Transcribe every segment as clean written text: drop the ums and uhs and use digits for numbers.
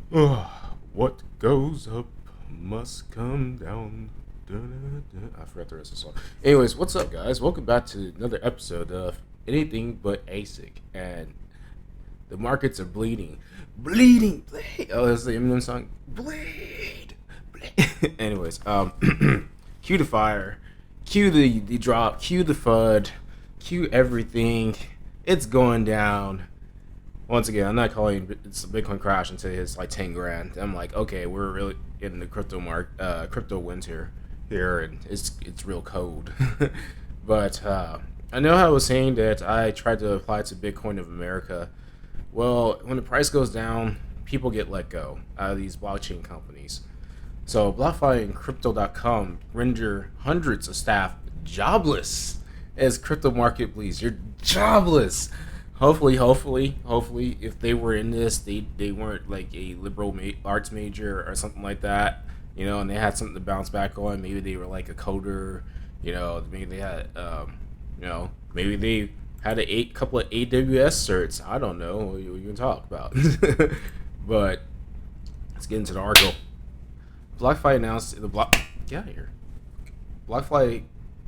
What goes up must come down. Dun-dun-dun. I forgot the rest of the song. Anyways, what's up, guys? Welcome back to another episode of Anything But ASIC. And the markets are bleeding. Bleeding, bleed. Oh, that's the Eminem song. Bleed, bleed. Anyways, cue the fire, cue the drop, cue the FUD, cue everything. It's going down. Once again, I'm not calling it's a Bitcoin crash until it's like 10 grand. I'm like, okay, we're really in the crypto winter here, and it's real cold. But I know how I was saying that I tried to apply to Bitcoin of America. Well, when the price goes down, people get let go out of these blockchain companies. So BlockFi and Crypto.com render hundreds of staff jobless as crypto market bleeds. You're jobless. Hopefully, if they were in this, they weren't like a arts major or something like that, and they had something to bounce back on. Maybe they were like a coder, maybe they had, maybe they had couple of AWS certs. I don't know what you can talk about, but let's get into the article. BlockFi announced in the block. Get out of here. BlockFi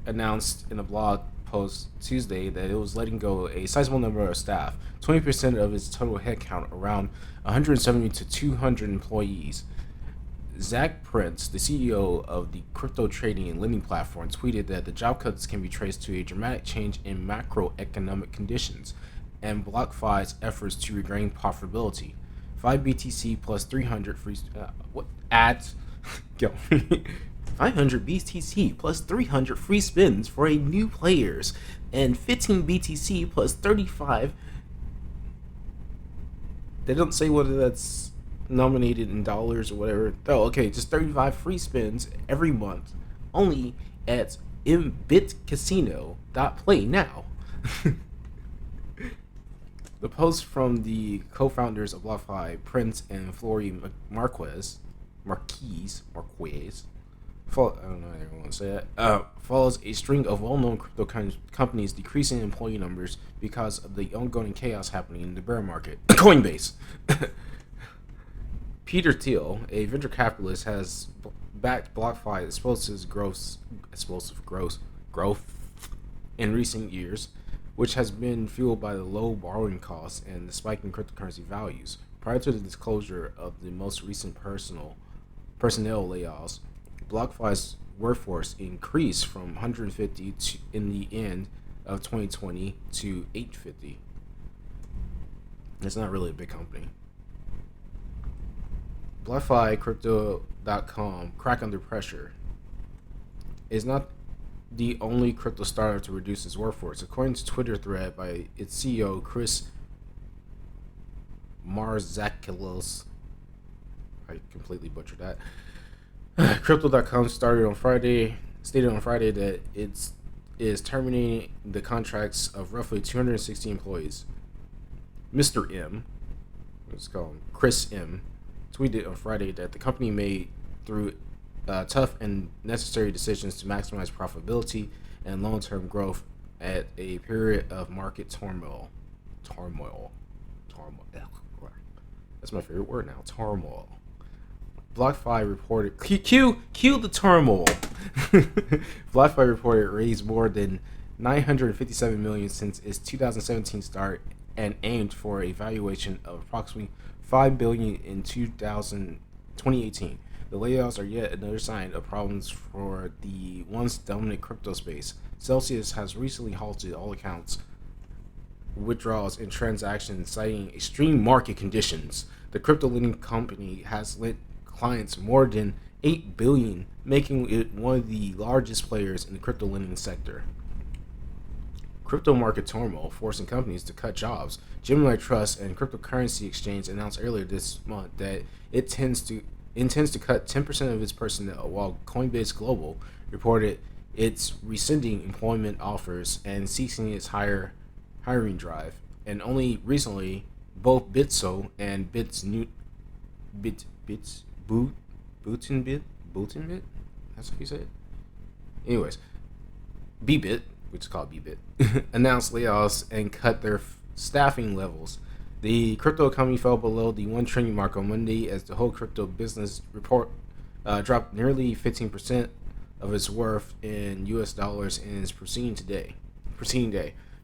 announced in a blog post Tuesday that it was letting go a sizable number of staff, 20% of its total headcount, around 170 to 200 employees. Zach Prince, the CEO of the crypto trading and lending platform, tweeted that the job cuts can be traced to a dramatic change in macroeconomic conditions and BlockFi's efforts to regain profitability. 5 BTC plus 300 free what ads go 500 BTC plus 300 free spins for a new players, and 15 BTC plus 35. They don't say whether that's nominated in dollars or whatever. Oh, okay, just 35 free spins every month, only at mbitcasino.play now. The post from the co-founders of BlockFi, Prince and Flory Marquez, I don't know how everyone say that, follows a string of well-known crypto companies decreasing employee numbers because of the ongoing chaos happening in the bear market. Coinbase. Peter Thiel, a venture capitalist, has backed BlockFi's explosive growth in recent years, which has been fueled by the low borrowing costs and the spike in cryptocurrency values. Prior to the disclosure of the most recent personnel layoffs, BlockFi's workforce increased from 150 in the end of 2020 to 850. It's not really a big company. BlockFi Crypto.com crack under pressure is not the only crypto startup to reduce its workforce. According to Twitter thread by its CEO Chris Marzakilos, I completely butchered that. Crypto.com stated on Friday that it is terminating the contracts of roughly 260 employees. Mr. M, let's call him Chris M, tweeted on Friday that the company made through tough and necessary decisions to maximize profitability and long-term growth at a period of market turmoil. That's my favorite word now. Turmoil. BlockFi reported cue the turmoil. BlockFi reported it raised more than 957 million since its 2017 start and aimed for a valuation of approximately 5 billion in 2018. The layoffs are yet another sign of problems for the once dominant crypto space. Celsius has recently halted all accounts withdrawals and transactions, citing extreme market conditions. The crypto lending company has lent clients more than 8 billion, making it one of the largest players in the crypto lending sector. Crypto market turmoil forcing companies to cut jobs. Gemini Trust and Cryptocurrency Exchange announced earlier this month that it intends to cut 10% of its personnel, while Coinbase Global reported it's rescinding employment offers and ceasing its hiring drive. And only recently, both Bitso and Bootinbit, that's how you say it. Anyways, Bybit, which is called Bybit, announced layoffs and cut their staffing levels. The crypto economy fell below the 1 trillion mark on Monday as the whole crypto business report dropped nearly 15% of its worth in U.S. dollars in its preceding day.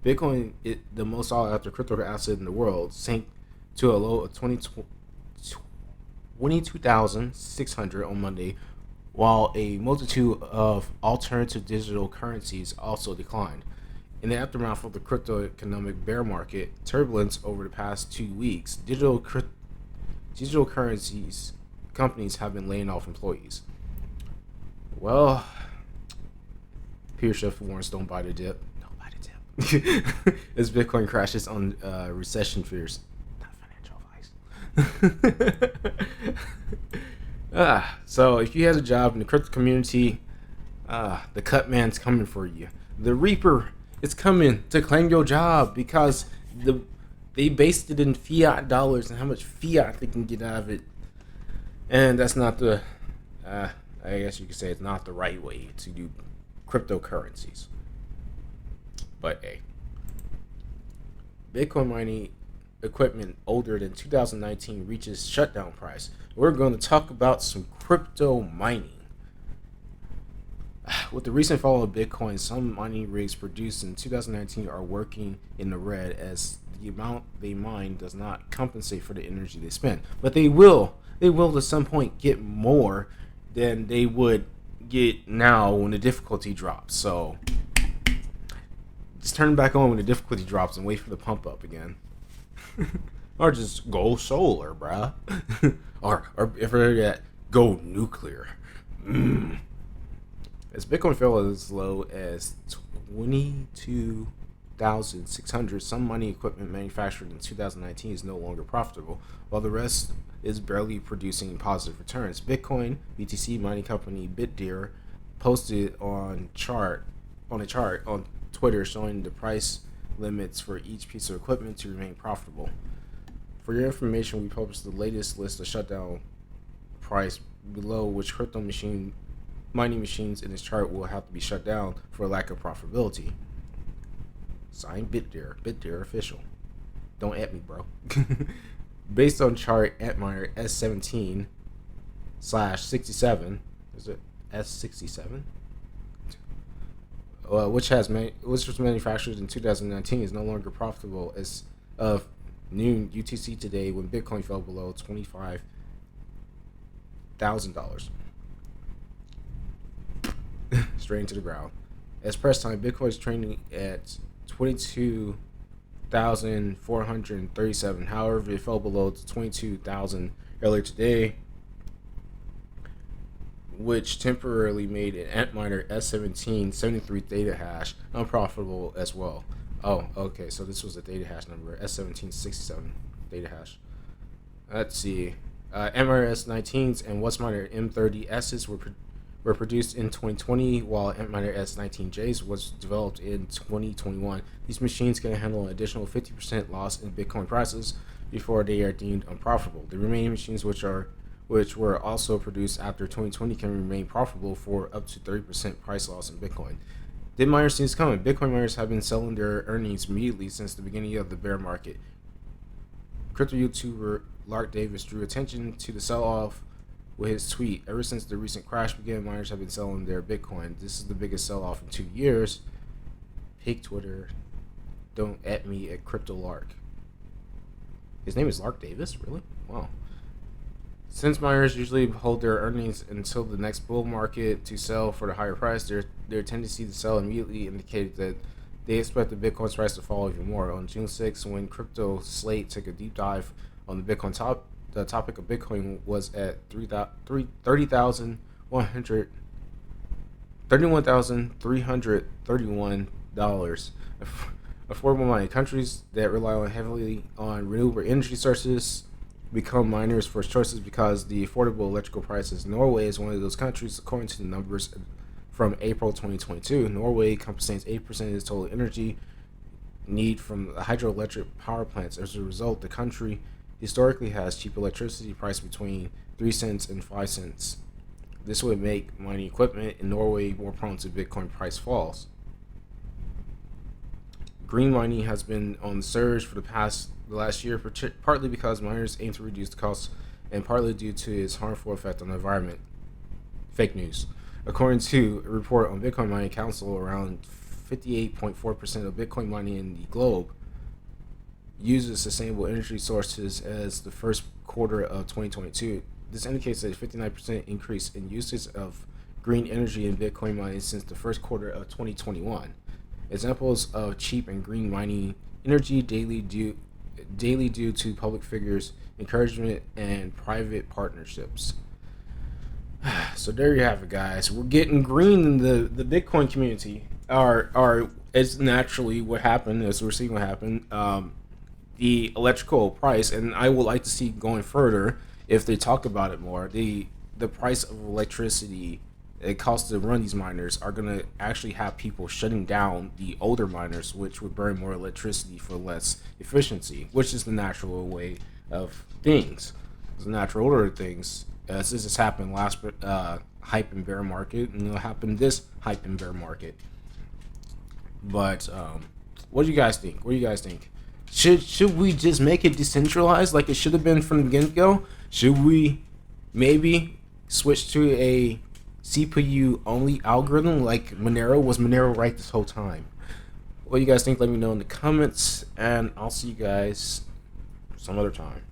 Bitcoin, the most sought after crypto asset in the world, sank to a low of 22,600 on Monday, while a multitude of alternative digital currencies also declined. In the aftermath of the crypto economic bear market turbulence over the past 2 weeks, digital currencies companies have been laying off employees. Well, Peter Schiff warns don't buy the dip. Don't buy the dip. As Bitcoin crashes on recession fears. Not financial advice. So if you had a job in the crypto community, the cut man's coming for you. The Reaper is coming to claim your job because they based it in fiat dollars and how much fiat they can get out of it. And that's not the, I guess you could say it's not the right way to do cryptocurrencies. But hey, Bitcoin mining equipment older than 2019 reaches shutdown price. We're going to talk about some crypto mining. With the recent fall of Bitcoin, some mining rigs produced in 2019 are working in the red as the amount they mine does not compensate for the energy they spend. But they will at some point get more than they would get now when the difficulty drops. So just turn it back on when the difficulty drops and wait for the pump up again. Or just go solar, bruh. or if they're that, go nuclear. As Bitcoin fell as low as 22,600, some mining equipment manufactured in 2019 is no longer profitable, while the rest is barely producing positive returns. Bitcoin BTC mining company BitDeer posted on a chart on Twitter showing the price limits for each piece of equipment to remain profitable. For your information, we published the latest list of shutdown price below which crypto mining machines in this chart will have to be shut down for lack of profitability. Signed BitDeer official. Don't at me, bro. Based on chart Antminer S17/67, is it S67? Which was manufactured in 2019 is no longer profitable as of noon UTC today when Bitcoin fell below $25,000. Straight into the ground. As press time, Bitcoin is trading at 22,437. However, it fell below to 22,000 earlier today, which temporarily made an Antminer S17 73 data hash unprofitable as well. Oh, okay, so this was a data hash number, S1767 data hash. Let's see. Antminer S19s and WhatsMiner M30Ss were produced in 2020, while Antminer S19Js was developed in 2021. These machines can handle an additional 50% loss in Bitcoin prices before they are deemed unprofitable. The remaining machines, which were also produced after 2020, can remain profitable for up to 30% price loss in Bitcoin. Did miners see this coming? Bitcoin miners have been selling their earnings immediately since the beginning of the bear market. Crypto YouTuber Lark Davis drew attention to the sell-off with his tweet. Ever since the recent crash began, miners have been selling their Bitcoin. This is the biggest sell-off in 2 years. Pig Twitter, don't at me at Crypto Lark. His name is Lark Davis? Really? Wow. Since miners usually hold their earnings until the next bull market to sell for the higher price, their tendency to sell immediately indicated that they expect the Bitcoin's price to fall even more. On June 6th, when Crypto Slate took a deep dive on the Bitcoin the topic of Bitcoin was at $31,331. Affordable mining. Countries that rely heavily on renewable energy sources become miners' first choices because the affordable electrical prices. Norway is one of those countries, according to the numbers from April 2022. Norway compensates 8% of its total energy need from hydroelectric power plants. As a result, the country historically has cheap electricity priced between 3 cents and 5 cents. This would make mining equipment in Norway more prone to Bitcoin price falls. Green mining has been on the surge for the past the last year, partly because miners aim to reduce the costs and partly due to its harmful effect on the environment. Fake news. According to a report on Bitcoin Mining Council, around 58.4% of Bitcoin mining in the globe uses sustainable energy sources as the first quarter of 2022. This indicates a 59% increase in usage of green energy in Bitcoin mining since the first quarter of 2021. Examples of cheap and green mining energy daily due to public figures, encouragement, and private partnerships. So there you have it, guys. We're getting green in the Bitcoin community. It's naturally what happened, as we're seeing what happened. The electrical price, and I would like to see going further if they talk about it more. The price of electricity it costs to run these miners are going to actually have people shutting down the older miners, which would burn more electricity for less efficiency, which is the natural way of things. It's the natural order of things. This has happened last hype and bear market, and it'll happen this hype and bear market. But what do you guys think? What do you guys think? Should we just make it decentralized like it should have been from the get-go? Should we maybe switch to a CPU only algorithm like Monero? Was Monero right this whole time? What do you guys think? Let me know in the comments, and I'll see you guys some other time.